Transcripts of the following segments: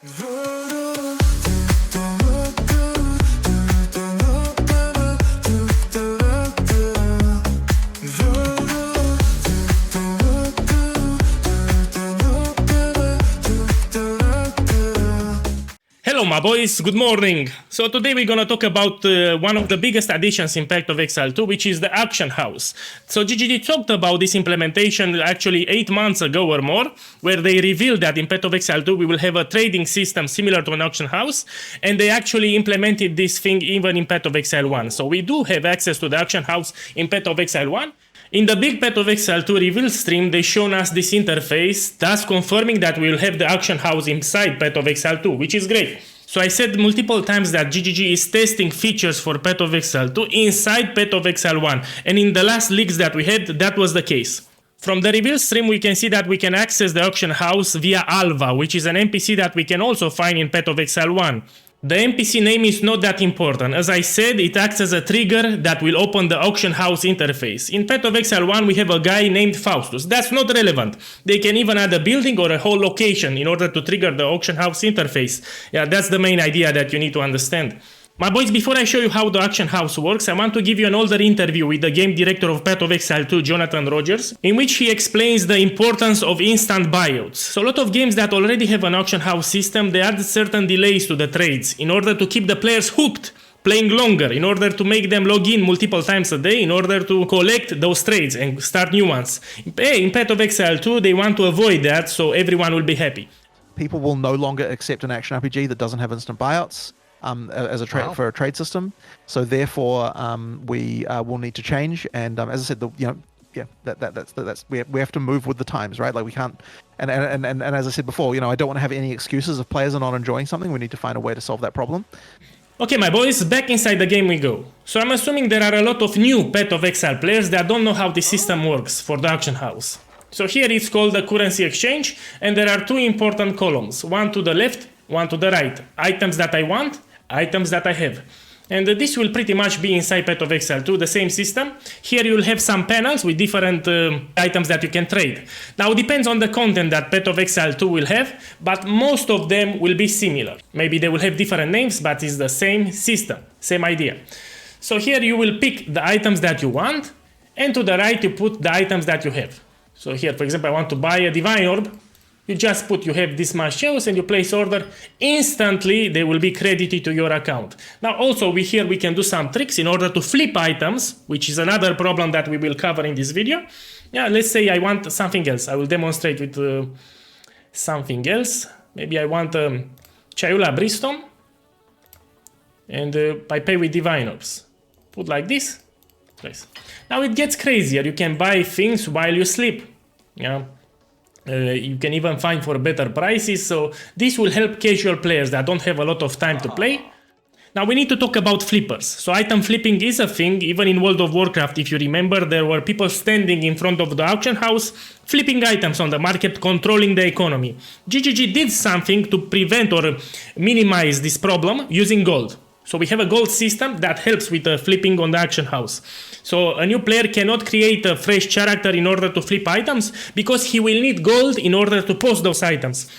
Hello my boys, good morning. So today we're gonna talk about one of the biggest additions in Path of Exile 2, which is the auction house. So GGG talked about this implementation actually 8 months ago or more, where they revealed that in Path of Exile 2 we will have a trading system similar to an auction house, and they actually implemented this thing even in Path of Exile 1. So we do have access to the auction house in Path of Exile 1. In the big Path of Exile 2 reveal stream, they shown us this interface, thus confirming that we will have the auction house inside Path of Exile 2, which is great. So I said multiple times that GGG is testing features for Path of Exile 2 inside Path of Exile 1, and in the last leaks that we had, that was the case. From the reveal stream, we can see that we can access the auction house via Alva, which is an NPC that we can also find in Path of Exile 1. The NPC name is not that important. As I said, it acts as a trigger that will open the auction house interface. In Path of Exile 1, we have a guy named Faustus. That's not relevant. They can even add a building or a whole location in order to trigger the auction house interface. Yeah, that's the main idea that you need to understand. My boys, before I show you how the auction house works, I want to give you an older interview with the game director of Path of Exile 2, Jonathan Rogers, in which he explains the importance of instant buyouts. So a lot of games that already have an auction house system, they add certain delays to the trades in order to keep the players hooked, playing longer, in order to make them log in multiple times a day, in order to collect those trades and start new ones. In Path of Exile 2, they want to avoid that, so everyone will be happy. People will no longer accept an action RPG that doesn't have instant buyouts. As a for a trade system, so therefore we will need to change. And as I said, that's we have to move with the times, right? Like we can't. And as I said before, I don't want to have any excuses if players are not enjoying something. We need to find a way to solve that problem. Okay, my boys, back inside the game we go. So I'm assuming there are a lot of new Path of Exile players that don't know how the system works for the auction house. So here it's called the currency exchange, and there are two important columns: one to the left, one to the right. Items that I want, items that I have. And this will pretty much be inside Path of Exile 2, the same system. Here you'll have some panels with different items that you can trade. Now it depends on the content that Path of Exile 2 will have, but most of them will be similar. Maybe they will have different names, but it's the same system, same idea. So here you will pick the items that you want, and to the right you put the items that you have. So here, for example, I want to buy a Divine Orb. You just put you have this much shares and you place order. Instantly they will be credited to your account. Now also we can do some tricks in order to flip items, which is another problem that we will cover in this video. Yeah, let's say I want something else. I will demonstrate with something else. Maybe I want Chayula Brimstone, and I pay with Divine Orbs. Put like this. Place. Now it gets crazier. You can buy things while you sleep. Yeah. You can even find for better prices, so this will help casual players that don't have a lot of time to play. Now we need to talk about flippers. So item flipping is a thing. Even in World of Warcraft, if you remember, there were people standing in front of the auction house, flipping items on the market, controlling the economy. GGG did something to prevent or minimize this problem using gold. So we have a gold system that helps with flipping on the auction house. So a new player cannot create a fresh character in order to flip items, because he will need gold in order to post those items.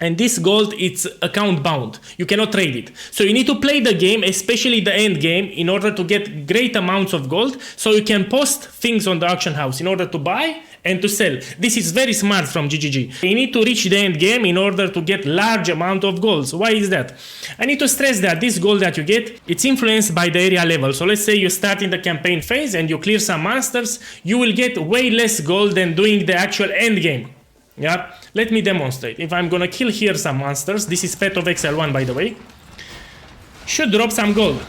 And this gold, it's account bound. You cannot trade it. So you need to play the game, especially the end game, in order to get great amounts of gold, so you can post things on the auction house in order to buy and to sell. This is very smart from GGG. You need to reach the end game in order to get large amount of golds. Why is that? I need to stress that this gold that you get, it's influenced by the area level. So let's say you start in the campaign phase and you clear some monsters, you will get way less gold than doing the actual end game. Yeah, let me demonstrate. If I'm gonna kill here some monsters, this is Path of Exile 1 by the way, should drop some gold.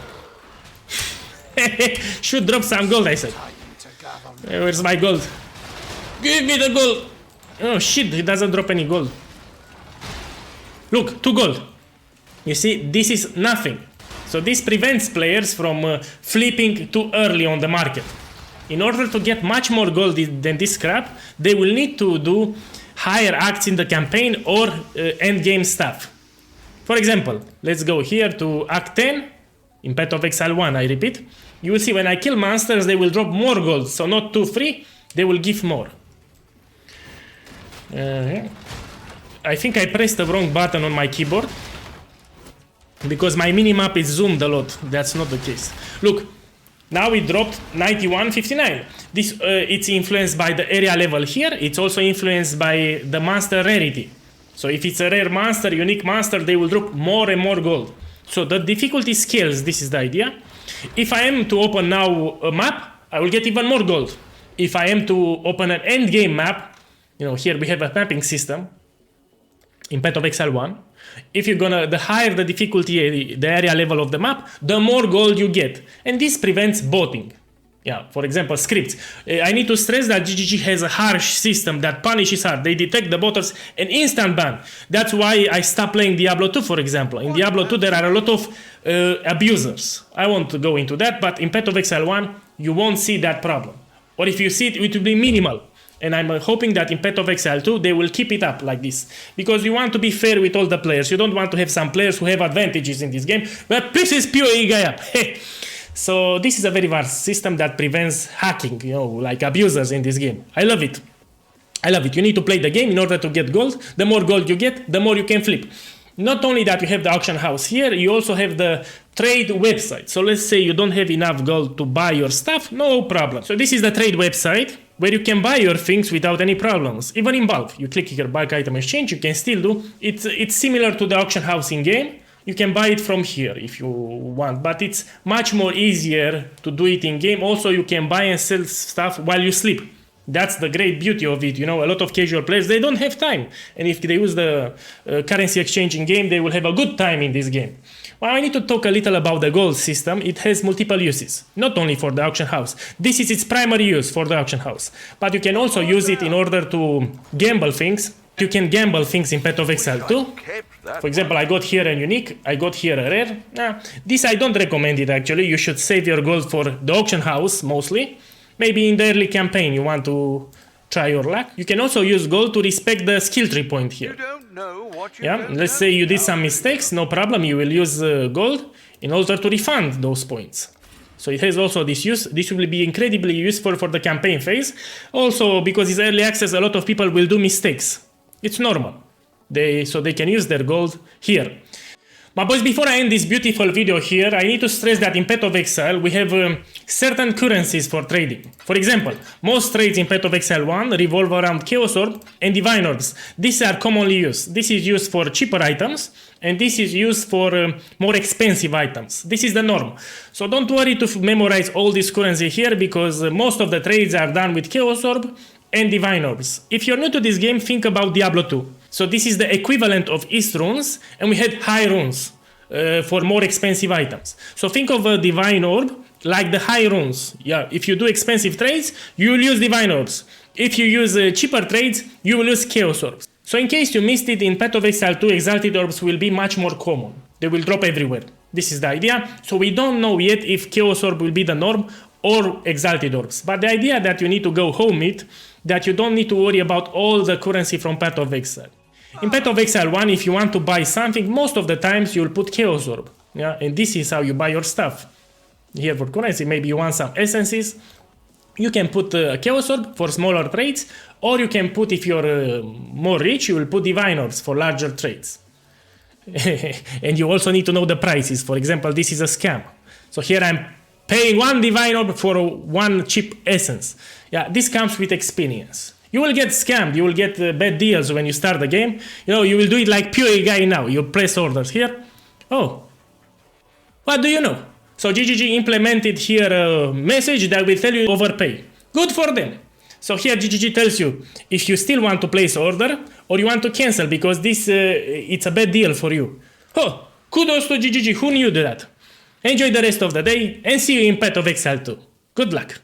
Should drop some gold, I said. Where's my gold? Give me the gold! Oh shit, it doesn't drop any gold. Look, 2 gold. You see, this is nothing. So this prevents players from flipping too early on the market. In order to get much more gold than this crap, they will need to do higher acts in the campaign or end game stuff. For example, let's go here to Act 10 in Path of Exile 1, I repeat. You will see when I kill monsters, they will drop more gold. So not 2 free, they will give more. I think I pressed the wrong button on my keyboard because my minimap is zoomed a lot. That's not the case. Look, now it dropped 91.59. This it's influenced by the area level here. It's also influenced by the monster rarity. So if it's a rare monster, unique monster, they will drop more and more gold. So the difficulty scales. This is the idea. If I am to open now a map, I will get even more gold. If I am to open an end game map, you know, here we have a mapping system in Path of Exile 1. If you're gonna, the higher the difficulty, the area level of the map, the more gold you get. And this prevents botting. Yeah, for example, scripts. I need to stress that GGG has a harsh system that punishes hard. They detect the botters and instant ban. That's why I stopped playing Diablo 2, for example. In Diablo 2, there are a lot of abusers. I won't go into that, but in Path of Exile 1, you won't see that problem. Or if you see it, it will be minimal. And I'm hoping that in Path of Exile 2, they will keep it up like this. Because you want to be fair with all the players. You don't want to have some players who have advantages in this game. But this is pure guy up. So this is a very vast system that prevents hacking, you know, like abusers in this game. I love it. I love it. You need to play the game in order to get gold. The more gold you get, the more you can flip. Not only that, you have the auction house here, you also have the trade website. So let's say you don't have enough gold to buy your stuff, no problem. So this is the trade website where you can buy your things without any problems, even in bulk. You click here, bulk item exchange, you can still do. It's similar to the auction house in game. You can buy it from here if you want, but it's much more easier to do it in game. Also, you can buy and sell stuff while you sleep. That's the great beauty of it. You know, a lot of casual players, they don't have time. And if they use the currency exchange in game, they will have a good time in this game. Well, I need to talk a little about the gold system. It has multiple uses, not only for the auction house. This is its primary use for the auction house. But you can also use it in order to gamble things. You can gamble things in Path of Exile 2. For example, I got here a unique, I got here a rare. This I don't recommend it actually. You should save your gold for the auction house mostly. Maybe in the early campaign you want to try your luck. You can also use gold to respect the skill tree point here. Yeah, let's say you did some mistakes, no problem, you will use gold in order to refund those points. So it has also this use. This will be incredibly useful for the campaign phase. Also, because it's early access, a lot of people will do mistakes. It's normal. So they can use their gold here. But boys, before I end this beautiful video here, I need to stress that in Path of Exile, we have certain currencies for trading. For example, most trades in Path of Exile 1 revolve around Chaos Orb and Divine Orbs. These are commonly used. This is used for cheaper items, and this is used for more expensive items. This is the norm. So don't worry to memorize all this currency here, because most of the trades are done with Chaos Orb and Divine Orbs. If you're new to this game, think about Diablo 2. So this is the equivalent of East runes, and we had high runes for more expensive items. So think of a Divine Orb like the high runes. Yeah, if you do expensive trades, you will use Divine Orbs. If you use cheaper trades, you will use Chaos Orbs. So in case you missed it, in Path of Exile 2, Exalted Orbs will be much more common. They will drop everywhere. This is the idea. So we don't know yet if Chaos Orb will be the norm or Exalted Orbs. But the idea that you need to go home it, that you don't need to worry about all the currency from Path of Exile. In Path of Exile 1, if you want to buy something, most of the times you'll put Chaos Orb. Yeah? And this is how you buy your stuff. Here for currency, maybe you want some essences. You can put Chaos Orb for smaller trades, or you can put, if you're more rich, you will put Divine Orbs for larger trades. And you also need to know the prices. For example, this is a scam. So here I'm paying 1 Divine Orb for 1 cheap essence. Yeah, this comes with experience. You will get scammed, you will get bad deals when you start the game. You know, you will do it like pure guy now. You press orders here. Oh, what do you know? So GGG implemented here a message that will tell you overpay. Good for them. So here GGG tells you if you still want to place order or you want to cancel because this it's a bad deal for you. Oh, kudos to GGG. Who knew that? Enjoy the rest of the day and see you in Path of Exile 2. Good luck.